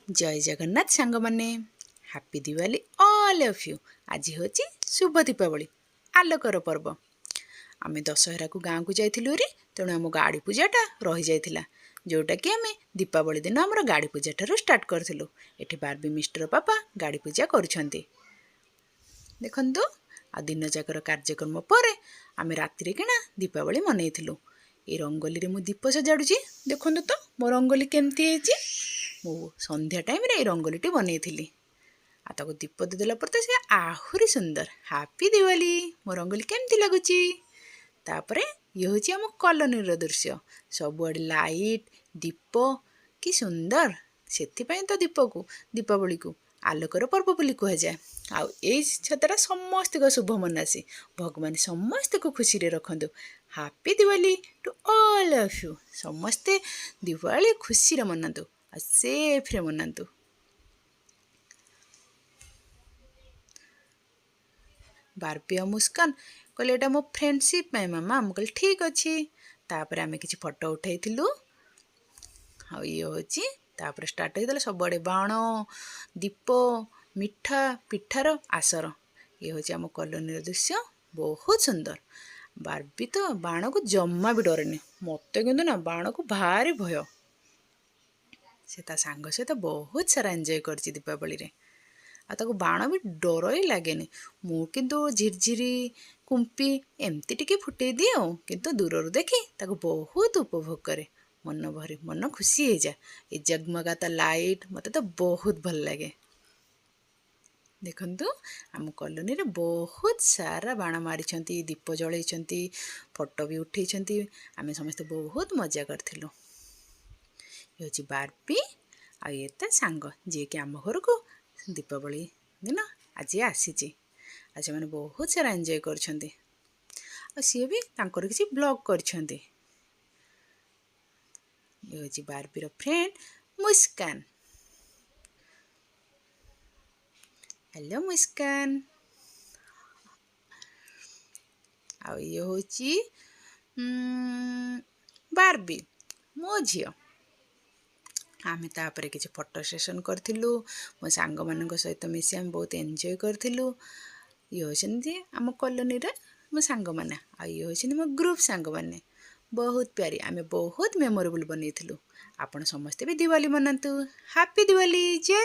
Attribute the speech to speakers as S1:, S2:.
S1: जय जगन्नाथ सांग माने happy Diwali all of you. आज हूँ शुभ दीपावली आलोकर पर्व। आम दशहरा को गाँव को जाइलु तेणु आम गाड़ी पूजाटा रही जाइथिला जोटा कि आम दीपावली दिन आम गाड़ी पूजा ठार स्टार्ट करूँ। ये बार्बी मिस्टर पापा गाड़ी पूजा करुँच देखु। आ दिन जाकर कार्यक्रम पर आम राति किना दीपावली मनईलु। ये रंगोली मु दीप सजाड़ुची देखु तो मो रंगोली केमती है। मु संध्या टाइम रे रंगोली बनई ताको दीप देदेला पर तो से आहुरी सुंदर। हैप्पी दिवाली। मो रंगोली केमती लगुची। तापरे ये हूँ आम कॉलोनी दृश्य सबुआड़े लाइट दीप कि सुंदर। से तो दीप को दीपावली को आलोकर पर्व बोली कह जाए। आउ ए छतटा समस्त को शुभ मनासी। भगवान समस्त को खुशी रे रखंतु। Happy Diwali to all of you. समस्ते दिवाली खुशी रे मनातु आ सेफ रे मनातु। बार्बी और मुस्कान कहले एटा मो फ्रेंडशिप में मामा। हम कहले ठीक अच्छे। तापर आम कि फोटो उठाइलु। हाँ ये हूँ तापर स्टार्ट होता सबुआड़े बाण दीप मिठा पिठार आसर। ये हूँ आम कॉलोनी दृश्य बहुत सुंदर। बार्बी तो बाण को जमा भी डरेनि। मत कि ना बाण को भारी भय। से सांग सहित बहुत सारा एंजॉय कर दीपावली रे। आ ताको बाण भी डर ही लगे। मु किंतु झिरझिरी कुंपी एमती टिके फुटे दिए किंतु दूर देखी ताको बहुत उपभोग करे। मन भरी मन खुशी हो जाए। ये जगमगाता लाइट मत तो बहुत भल लगे। देखु आम कॉलोनी रे बहुत सारा बाण मारी दीप जलई फोटो भी उठे। आम समस्ते बहुत मजा करूँ। ये हूँ बार्बी आ ये सांग जी कि आम घर को दीपावली दिन आज आसी। आज मैंने बहुत सारा एंजॉय कर सी भी किसी ब्लॉग कर। बार्बीर फ्रेंड मुस्कान। हेलो मुस्कान। आ ये हूँ बार्बी मो झी। आम तापर किसी फोटो सेशन करूँ। मो सांग मान सहित मिसी आम बहुत एंजॉय करूँ। ये होती आम कॉलोनी मो सांग मैंने आ ये होती मो ग्रुप सांग मैंने बहुत प्यारी। आम बहुत मेमोरेबल बनईलु। आपण समस्ते भी दिवाली मनातु। हैप्पी दिवाली। जय